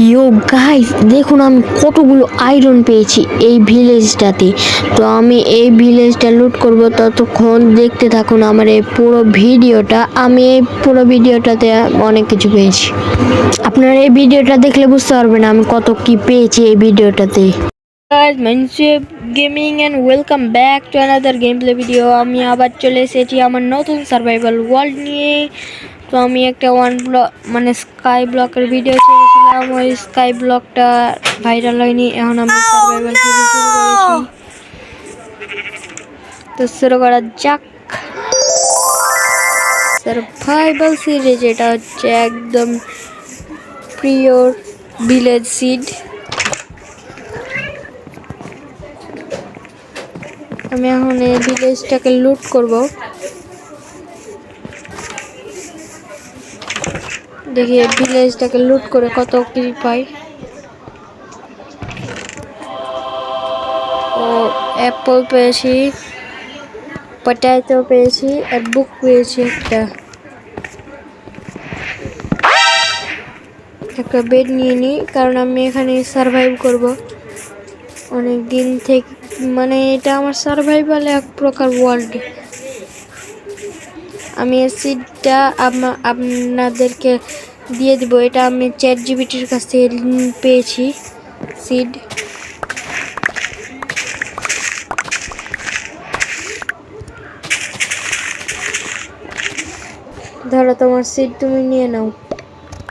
ইয়ো guys, দেখুন আমি কতগুলো আয়রন পেয়েছি এই ভিলেজটাতে। তো আমি এই ভিলেজটা লুট করব, ততক্ষণ দেখতে থাকুন আমার এই পুরো ভিডিওটা। আমি এই পুরো ভিডিওটাতে অনেক কিছু পেয়েছি। আপনারা এই ভিডিওটা দেখলে বুঝতে পারবেন আমি কত কি পেয়েছি এই ভিডিওটাতে। Guys, Mansib gaming and welcome back to another game play video. আমি আবার চলে এসেছি আমার নতুন সার্ভাইভাল ওয়ার্ল্ড নিয়ে। তো আমি একটা মানে স্কাই ব্লকের ভিডিও ছেড়েছিলাম, ওই স্কাই ব্লকটা ভাইরাল হয়নি। এখন আমি সার্ভাইভাল সিরিজ শুরু করেছি, তো শুরু করা যাক। সার্ভাইভাল সিরিজ এটা হচ্ছে একদম পিওর ভিলেজ সিড। আমি এখন এই ভিলেজটাকে লুট করব। দেখি ভিলেজটাকে লুট করে কত কি পাই। ও অ্যাপল পেয়েছি, পটেটো পেয়েছি, আর বুক পেয়েছি একটা বেড নিয়ে নিই, কারণ আমি এখানে সার্ভাইভ করব অনেক দিন থেকে। মানে এটা আমার সার্ভাইভাল এক প্রকার ওয়ার্ল্ড। আমি এই সিডটা আপনাদেরকে দিয়ে দিব। এটা আমি চ্যাট জিপিটির কাছ থেকে পেয়েছি সিড। ধরো তোমার সিড, তুমি নিয়ে নাও।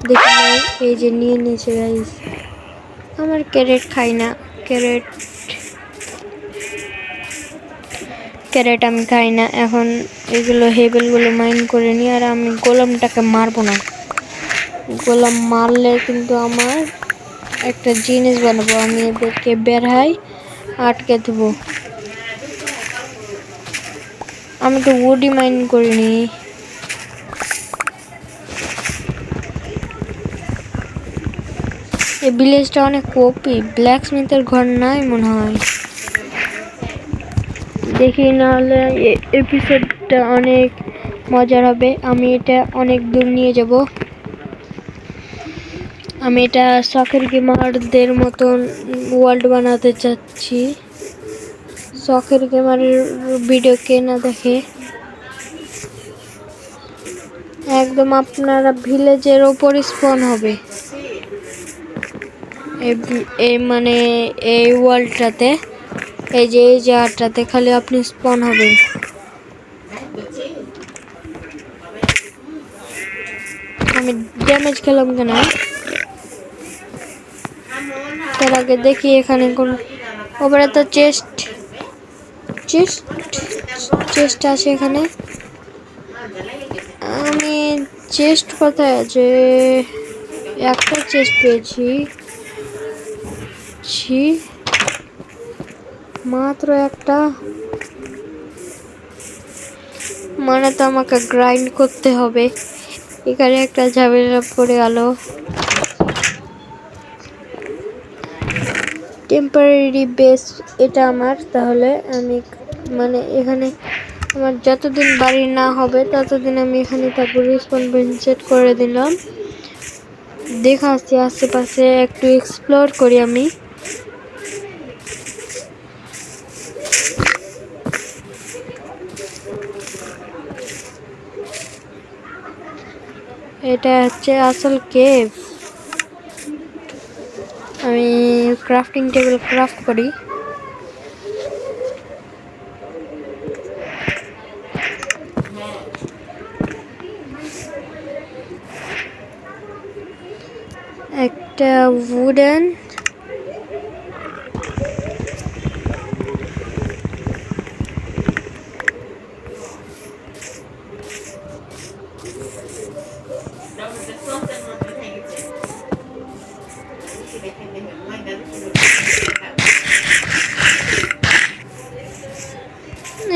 দেখি এই যে নিয়ে নিয়েছে গাইস। আমার ক্যারেট খাই না, ক্যারেট আমি খাই না। এখন এগুলো হেবেলগুলো মাইন করে নিই, আর আমি গোলামটাকে মারবো না। গোলাম মারলে কিন্তু আমার একটা জিনিস বানাবো, আমি এদেরকে বেরহাই আটকে দেবো। আমি তো উডি মাইন করিনি। এই ভিলেজটা অনেক কপি, ব্ল্যাক স্মিথের ঘর নাই মনে হয়। দেখি নাহলে এপিসোডটা অনেক মজার হবে। আমি এটা অনেক দূর নিয়ে যাব। আমি এটা শখের গেমারদের মতন ওয়ার্ল্ড বানাতে চাচ্ছি। শখের গেমারের ভিডিও কে না দেখে। একদম আপনারা ভিলেজের ওপর স্পন হবে মানে এই ওয়ার্ল্ডটাতে। এই যে এই জায়গাটাতে খালি আপনি স্পন হবেন। আমি ড্যামেজ খেলাম কেন? তার আগে দেখি এখানে কোন ওপরে তো চেস্ট আছে এখানে। আমি চেস্ট কোথায় আছে? একটা চেস্ট পেয়েছি, মাত্র একটা। মানে তো আমাকে গ্রাইন্ড করতে হবে। এখানে একটা ঝামেলা পড়ে গেল। টেম্পোরারি বেস এটা আমার। তাহলে আমি মানে এখানে আমার যতদিন বাড়ি না হবে ততদিন আমি এখানে থাকবো। রেসপন্স সেট করে দিলাম। দেখা আসছি আশেপাশে, একটু এক্সপ্লোর করি আমি। এটা হচ্ছে আসল কেভ। আমি ক্রাফটিং টেবিল ক্রাফট করি। একটা উডেন,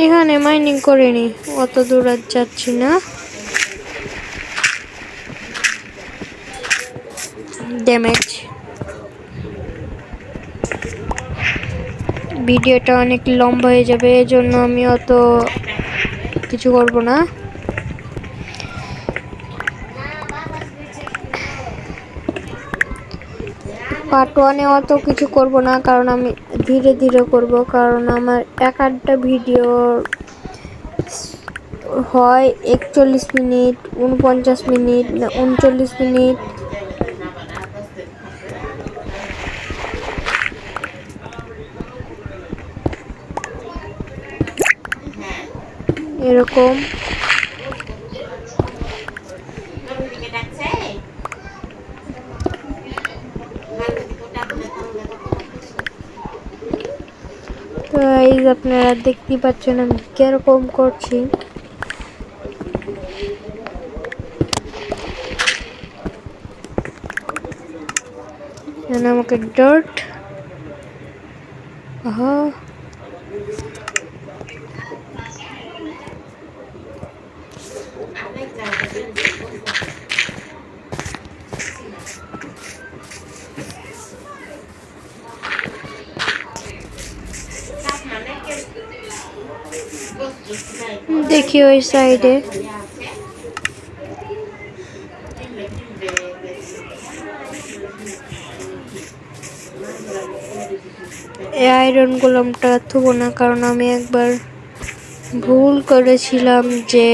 এখানে মাইনিং করিনি, অত দূর আর যাচ্ছি না। ড্যামেজ। ভিডিওটা অনেক লম্বা হয়ে যাবে, এজন্য আমি অত কিছু করব না। পার্ট ওয়ানে অত কিছু করব না, কারণ আমি ধীরে ধীরে করব, কারণ আমার এক একটা ভিডিও হয় 41 মিনিট, 49 মিনিট, না 39 মিনিট। এরকম তো এই যে আপনারা দেখতেই পাচ্ছেন আমি কিরকম করছি। আমাকে ডার্ট দেখি ওই সাইডে এই আয়রন গোলামটা থুবো না, কারণ আমি একবার ভুল করেছিলাম যে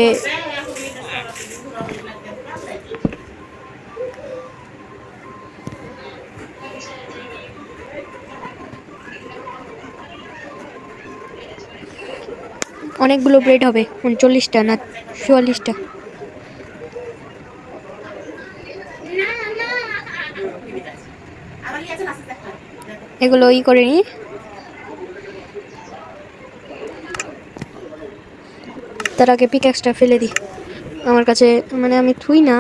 অনেকগুলো ব্রেড হবে, 39টা না 44টা। এগুলো ই করে নি, তার আগে পিক্যাক্সটা ফেলে দিই আমার কাছে, মানে আমি থুই না।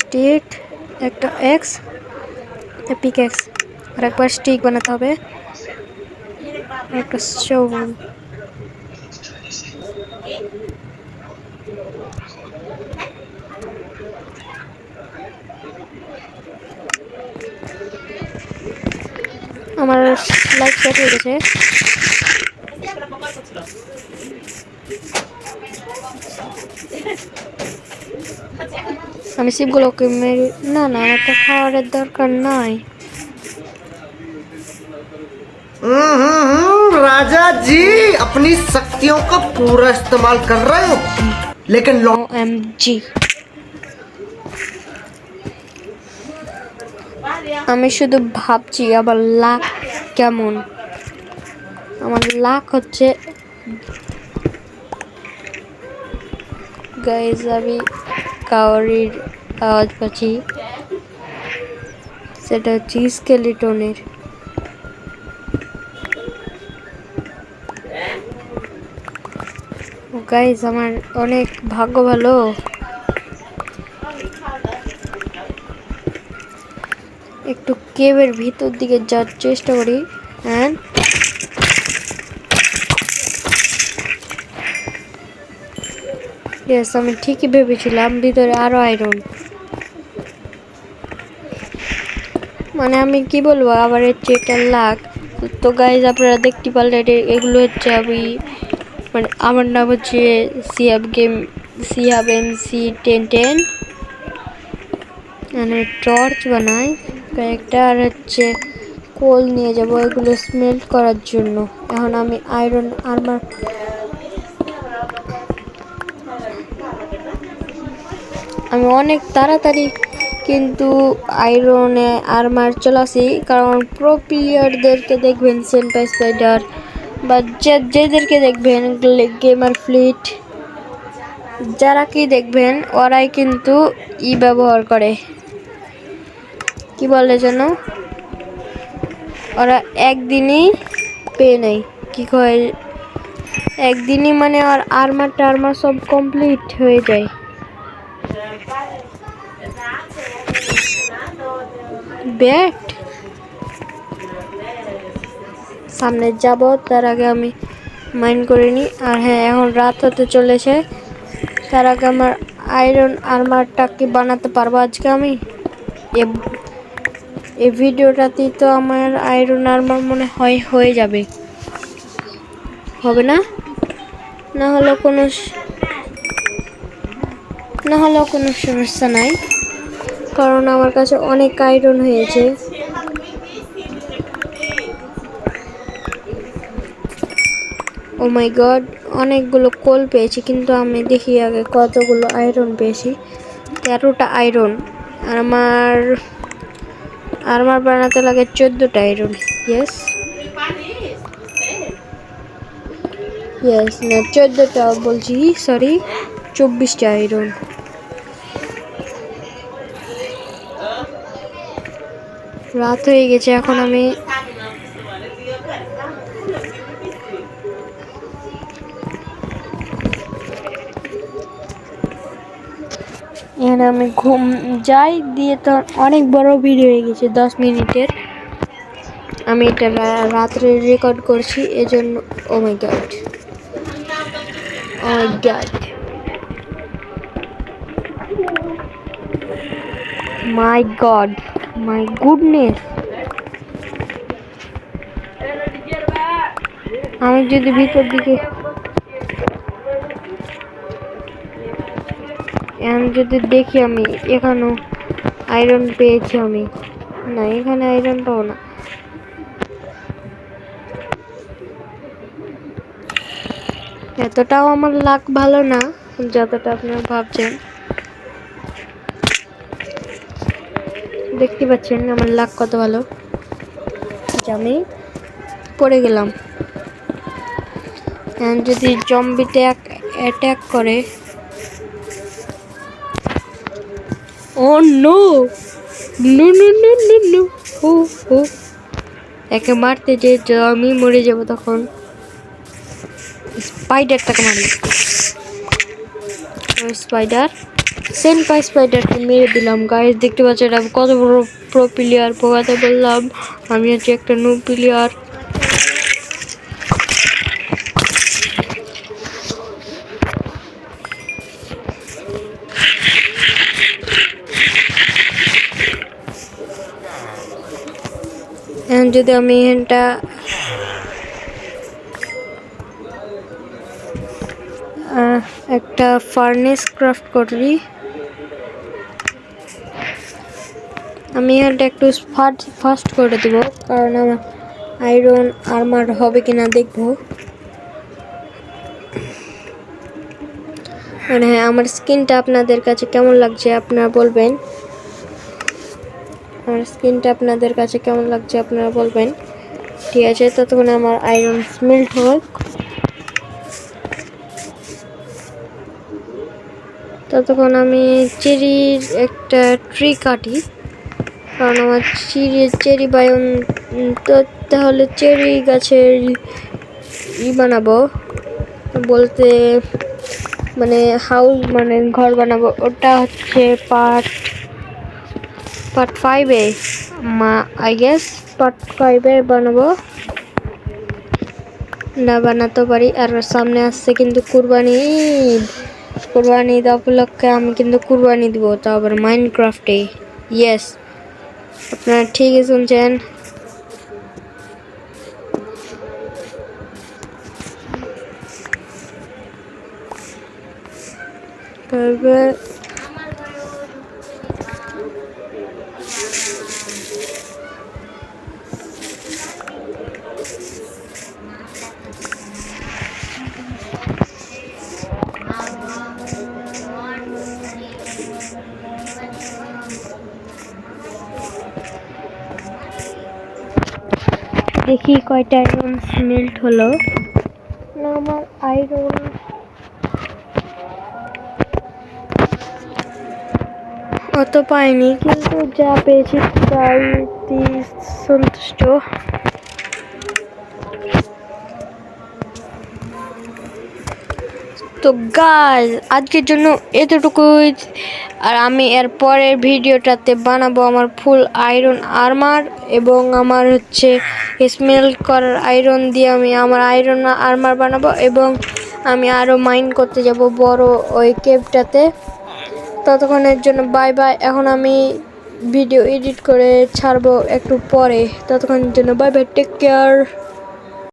স্টিক একটা এক্স, পিক্যাক্স, আর একবার স্টিক বানাতে হবে, একটা শোভন। আমার লাইট সেট হয়ে গেছে। আমি শিপগুলোকে মেরে, না না আমার তো খাওয়ারের দরকার নাই। राजा जी अपनी शक्तियों का पूरा इस्तेमाल कर रहे हो, लेकिन OMG আমি শুধু ভাবছি আবার লাখ কেমন। আমার লাখ হচ্ছে গাইজ, আমি কাউরির আওয়াজ পাচ্ছি, সেটা হচ্ছে স্কেলিটনের। গাইজ আমার অনেক ভাগ্য ভালো। একটু কেভের ভিতর দিকে যাওয়ার চেষ্টা করি। হ্যাঁ ইয়েস, আমি ঠিকই ভেবেছিলাম ভিতরে আরো আয়রন। মানে আমি কি বলবো, আবার হচ্ছে এটা লাখ। তো গাইজ আপনারা দেখতে পারলেন এগুলো হচ্ছে আমি, মানে আমার নাম হচ্ছে সিহাব MC1010। মানে টর্চ বানাই কয়েকটা, আর হচ্ছে কোল নিয়ে যাবো এগুলো স্মেল্ট করার জন্য। এখন আমি আয়রন আর্মার, আমি অনেক তাড়াতাড়ি কিন্তু আয়রনে আর্মার চলাছি, কারণ প্রো প্লেয়ারদেরকে দেখবেন সেন্টার স্পাইডার বা যেদেরকে দেখবেন গেমার ফ্লিট, যারা কি দেখবেন ওরাই কিন্তু ব্যবহার করে, কি বলে যেন, ওরা একদিনই পেয়ে নেয়, কি কয় একদিনই, মানে আর আর্মার সব কমপ্লিট হয়ে যায়। ব্যাট সামনে যাব, তার আগে আমি মাইন্ড করে নিই। আর হ্যাঁ, এখন রাত হতে চলেছে, তার আগে আমার আয়রন আর্মারটা কি বানাতে পারবো আজকে আমি। এই ভিডিওটাতেই তো আমার আয়রন আর্মার মনে হয় হয়ে যাবে, হবে না? না হলেও কোনো সমস্যা নাই, কারণ আমার কাছে অনেক আয়রন হয়েছে। ও মাই গড, অনেকগুলো কোল পেয়েছি, কিন্তু আমি দেখি আগে কতগুলো আয়রন পেয়েছি। 13টা আয়রন। আর আমার বানাতে লাগে 14টা আয়রন। ইয়েস না, 14টা বলছি, সরি, 24টা আয়রন। রাত হয়ে গেছে, এখন আমি এখানে ঘুম যাই দিয়ে তো অনেক বড় ভিডিও হয়ে গেছে, 10 মিনিটের। আমি এটা রাত্রে রেকর্ড করছি, এজন্য। Oh my god, my god, my goodness. আমি যদি ভিতর দিকে যদি দেখি, আমি এখানেও আয়রন পেয়েছি। আমি না, এখানে আয়রন পাবো না। এতটাও আমার লাক ভালো না যতটা আপনারা ভাবছেন। দেখতে পাচ্ছেন আমার লাক কত ভালো, আমি পড়ে গেলাম। যদি জম্বিতে অ্যাটাক করে, oh no no no no no no, ও একে মারতে যে আমি মরে যাব, তখন স্পাইডারটাকে মারি। স্পাইডারকে মেরে দিলাম। গাইস দেখতে পাচ্ছেন আমি কত বড় প্রো প্লেয়ার। পোকাতে বললাম আমি হচ্ছে একটা নো প্লেয়ার। এখন যদি আমি এখানটা একটা ফার্নেস ক্রাফট করি, আমি এখানটা একটু ফাস্ট করে দেব, কারণ আমার আয়রন আর্মার হবে কিনা দেখবো। মানে হ্যাঁ, আমার স্কিনটা আপনাদের কাছে কেমন লাগছে আপনারা বলবেন। ঠিক আছে, ততক্ষণ আমার আয়রন স্মেল্ট হোক। ততক্ষণ আমি চেরির একটা ট্রি কাটি, কারণ আমার চেরি বায়ন তো, তাহলে চেরি গাছের বানাবো, বলতে মানে হাউস, মানে ঘর বানাবো। ওটা হচ্ছে পার্ট 5-এ, আই গেস পার্ট 5-এ বানাবো, না বানাতে পারি। আর সামনে আসছে কিন্তু কুরবানি ঈদ উপলক্ষে আমি কিন্তু কুরবানি দিব, তা আবার মাইনক্রাফটে। ইয়েস, আপনারা ঠিকই শুনছেন। দেখি কয়টা আয়রন স্মেল্ট হলো। না, আমার আয়রন অত পাইনি, কিন্তু যা পেয়েছি তাই সন্তুষ্ট। তো গাইস, আজকের জন্য এতটুকুই। আর আমি এর পরের ভিডিওটাতে বানাবো আমার ফুল আয়রন আর্মার, এবং আমার হচ্ছে স্মেল করার আয়রন দিয়ে আমি আমার আয়রন আর্মার বানাবো, এবং আমি আরও মাইন করতে যাব বড় ওই কেভটাতে। ততক্ষণের জন্য বাই বাই। এখন আমি ভিডিও এডিট করে ছাড়বো একটু পরে। ততক্ষণের জন্য বাই বাই, টেক কেয়ার।